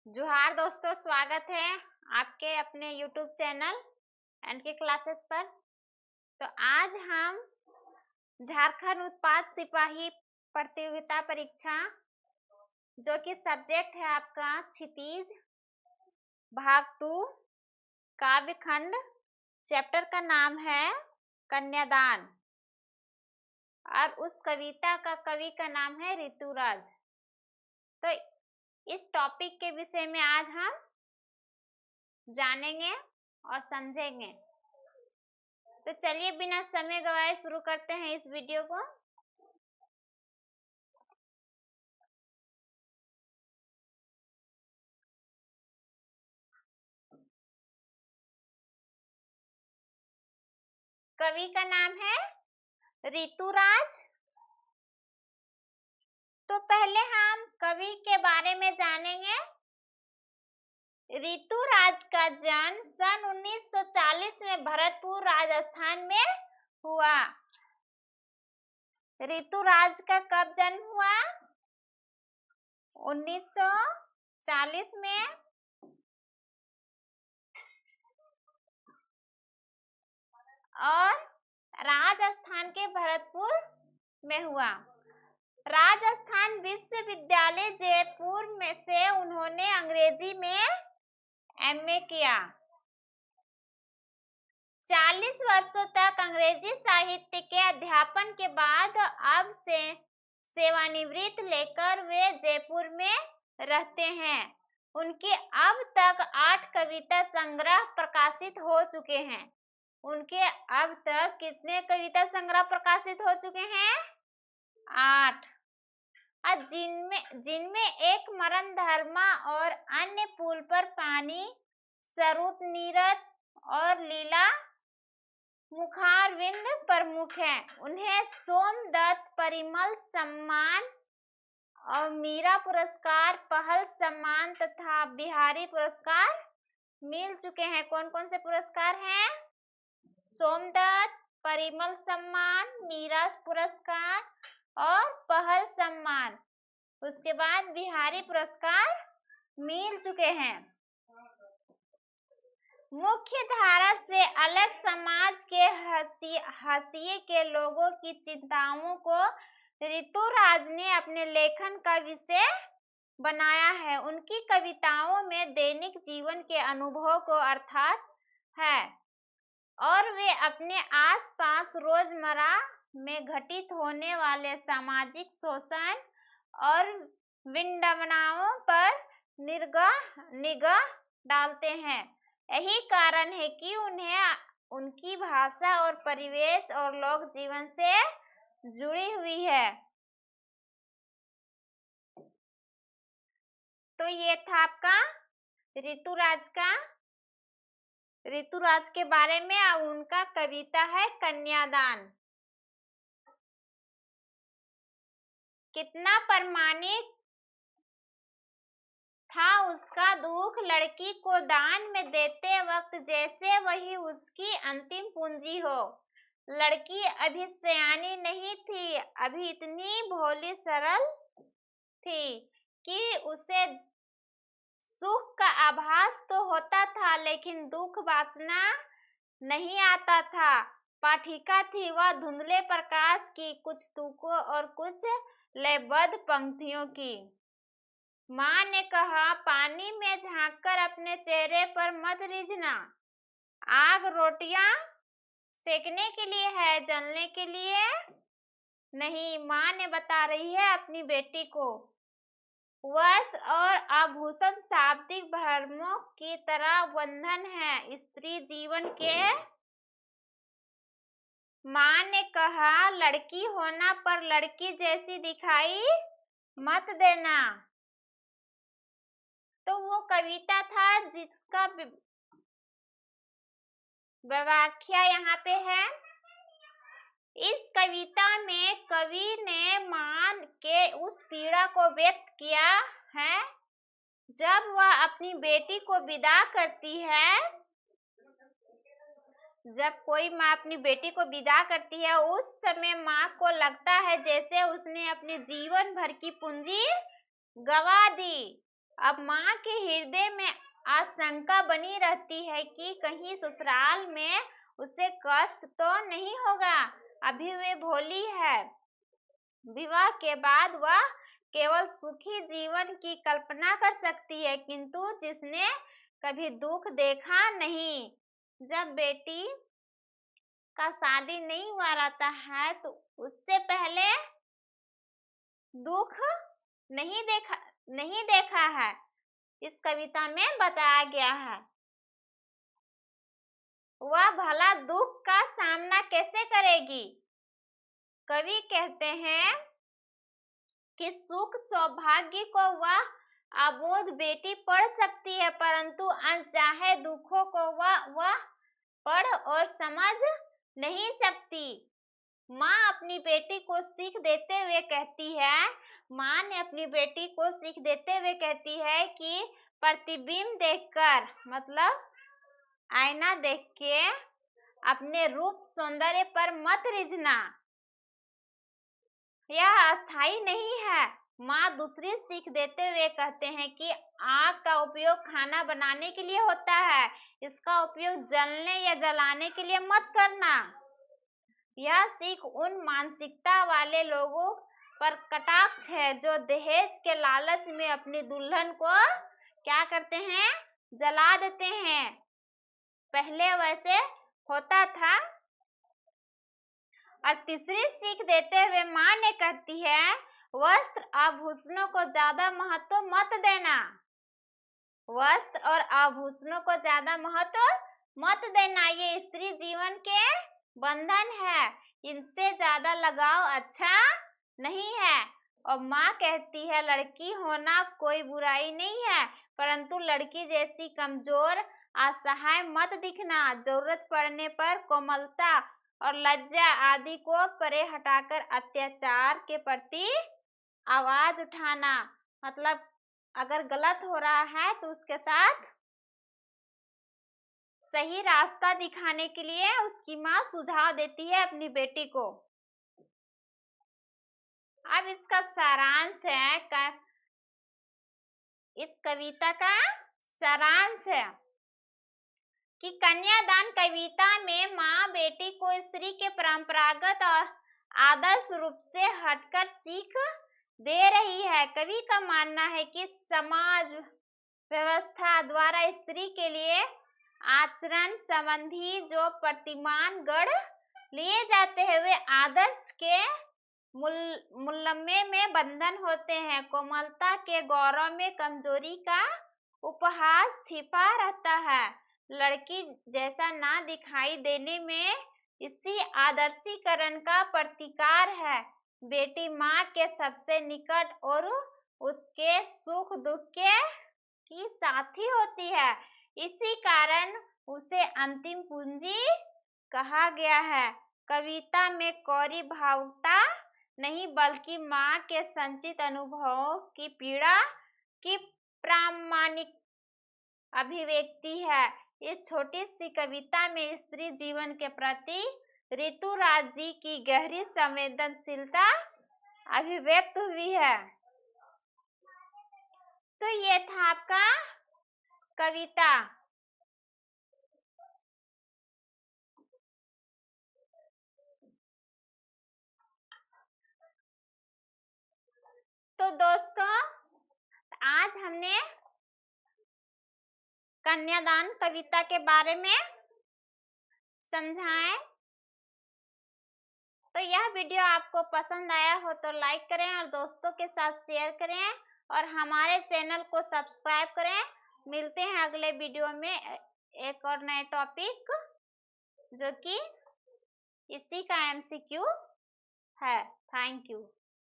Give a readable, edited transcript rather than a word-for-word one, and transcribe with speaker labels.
Speaker 1: जोहार दोस्तों, स्वागत है आपके अपने YouTube चैनल एनके क्लासेस पर। तो आज हम झारखंड उत्पाद सिपाही प्रतियोगिता परीक्षा जो कि सब्जेक्ट है आपका क्षितिज भाग 2 काव्य खंड, चैप्टर का नाम है कन्यादान और उस कविता का कवि का नाम है ऋतुराज। तो इस टॉपिक के विषय में आज हम जानेंगे और समझेंगे। तो चलिए बिना समय गवाए शुरू करते हैं इस वीडियो को। कवि का नाम है ऋतुराज। तो पहले हम कवि के बारे में जानेंगे। ऋतुराज का जन्म सन 1940 में भरतपुर राजस्थान में हुआ। ऋतुराज का कब जन्म हुआ? 1940 में। और राजस्थान के भरतपुर में हुआ। राजस्थान विश्वविद्यालय जयपुर में से उन्होंने अंग्रेजी में एमए किया। 40 वर्षों तक अंग्रेजी साहित्य के अध्यापन के बाद अब से सेवानिवृत्त लेकर वे जयपुर में रहते हैं। उनके अब तक 8 कविता संग्रह प्रकाशित हो चुके हैं। उनके अब तक कितने कविता संग्रह प्रकाशित हो चुके हैं? 8। जिनमें एक मरण धर्मा और अन्य पुल पर पानी, सरुत नीरद और लीला मुखारविंद प्रमुख हैं। उन्हें सोमदत्त परिमल सम्मान और मीरा पुरस्कार, पहल सम्मान तथा बिहारी पुरस्कार मिल चुके हैं। कौन कौन से पुरस्कार हैं? सोमदत्त, परिमल सम्मान, मीरा पुरस्कार और पहल सम्मान। उसके बाद बिहारी पुरस्कार मिल चुके हैं। मुख्य धारा से अलग समाज के हाशिए के लोगों की चिंताओं को ऋतुराज ने अपने लेखन का विषय बनाया है। उनकी कविताओं में दैनिक जीवन के अनुभव को अर्थात है और वे अपने आसपास रोजमर्रा में घटित होने वाले सामाजिक शोषण और विडंबनाओं पर निगाह डालते हैं। यही कारण है कि उन्हें उनकी भाषा और परिवेश और लोक जीवन से जुड़ी हुई है। तो ये था आपका ऋतुराज के बारे में। उनका कविता है कन्यादान। कितना प्रामाणिक था उसका दुख, लड़की को दान में देते वक्त जैसे वही उसकी अंतिम पूंजी हो। लड़की अभी सयानी नहीं थी, अभी इतनी भोली सरल थी कि उसे सुख का आभास तो होता था लेकिन दुख बाँचना नहीं आता था। पाठिका थी वह धुंधले प्रकाश की, कुछ तुकों और कुछ लयबद्ध पंक्तियों की। माँ ने कहा, पानी में झांककर अपने चेहरे पर मत रीझना। आग रोटियां सेकने के लिए है, जलने के लिए नहीं। माँ ने बता रही है अपनी बेटी को। वस्त्र और आभूषण शाब्दिक भ्रमों की तरह बंधन है स्त्री जीवन के। माँ ने कहा, लड़की होना पर लड़की जैसी दिखाई मत देना। तो वो कविता था जिसका व्याख्या यहाँ पे है। इस कविता में कवि ने माँ के उस पीड़ा को व्यक्त किया है जब वह अपनी बेटी को विदा करती है। जब कोई माँ अपनी बेटी को विदा करती है उस समय माँ को लगता है जैसे उसने अपने जीवन भर की पूंजी गवा दी अब माँ के हृदय में आशंका बनी रहती है कि कहीं ससुराल में उसे कष्ट तो नहीं होगा। अभी वे भोली है। विवाह के बाद वह केवल सुखी जीवन की कल्पना कर सकती है, किंतु जिसने कभी दुख देखा नहीं। जब बेटी का शादी नहीं हुआ रहता है तो उससे पहले दुख नहीं देखा है, इस कविता में बताया गया है। वह भला दुख का सामना कैसे करेगी? कवि कहते हैं कि सुख सौभाग्य को वह अबोध बेटी पढ़ सकती है, परंतु अनचाहे दुखों को वह पढ़ और समझ नहीं सकती। माँ अपनी बेटी को सीख देते हुए कहती है, माँ ने अपनी बेटी को सीख देते हुए कहती है कि प्रतिबिंब देखकर, मतलब आईना देख के अपने रूप सौंदर्य पर मत रिझना, यह अस्थाई नहीं है। माँ दूसरी सीख देते हुए कहते हैं कि आग का उपयोग खाना बनाने के लिए होता है, इसका उपयोग जलने या जलाने के लिए मत करना। यह सीख उन मानसिकता वाले लोगों पर कटाक्ष है जो दहेज के लालच में अपनी दुल्हन को क्या करते हैं, जला देते हैं। पहले वैसे होता था। और तीसरी सीख देते हुए माँ ने कहती है, वस्त्र आभूषणों को ज्यादा महत्व मत देना। वस्त्र और आभूषणों को ज्यादा महत्व मत देना, ये स्त्री जीवन के बंधन है, इनसे ज्यादा लगाव अच्छा नहीं है। और माँ कहती है, लड़की होना कोई बुराई नहीं है, परंतु लड़की जैसी कमजोर असहाय मत दिखना। जरूरत पड़ने पर कोमलता और लज्जा आदि को परे हटाकर अत्याचार के प्रति आवाज उठाना। मतलब अगर गलत हो रहा है तो उसके साथ सही रास्ता दिखाने के लिए उसकी माँ सुझाव देती है अपनी बेटी को। अब इसका सारांश है, इस कविता का सारांश है कि कन्यादान कविता में माँ बेटी को स्त्री के परंपरागत और आदर्श रूप से हटकर सीख दे रही है। कवि का मानना है कि समाज व्यवस्था द्वारा स्त्री के लिए आचरण संबंधी जो प्रतिमान गढ़ लिए जाते हैं वे आदर्श के मुलम्मे में बंधन होते हैं। कोमलता के गौरव में कमजोरी का उपहास छिपा रहता है। लड़की जैसा ना दिखाई देने में इसी आदर्शीकरण का प्रतिकार है। बेटी माँ के सबसे निकट और उसके सुख दुख की साथी होती है, इसी कारण उसे अंतिम पूंजी कहा गया है। कविता में कोरी भावुकता नहीं बल्कि माँ के संचित अनुभवों की पीड़ा की प्रामाणिक अभिव्यक्ति है। इस छोटी सी कविता में स्त्री जीवन के प्रति ऋतुराज जी की गहरी संवेदनशीलता अभिव्यक्त हुई है। तो ये था आपका कविता। तो दोस्तों आज हमने कन्यादान कविता के बारे में समझाएं। तो यह वीडियो आपको पसंद आया हो तो लाइक करें और दोस्तों के साथ शेयर करें और हमारे चैनल को सब्सक्राइब करें। मिलते हैं अगले वीडियो में एक और नए टॉपिक जो कि इसी का MCQ है। Thank you.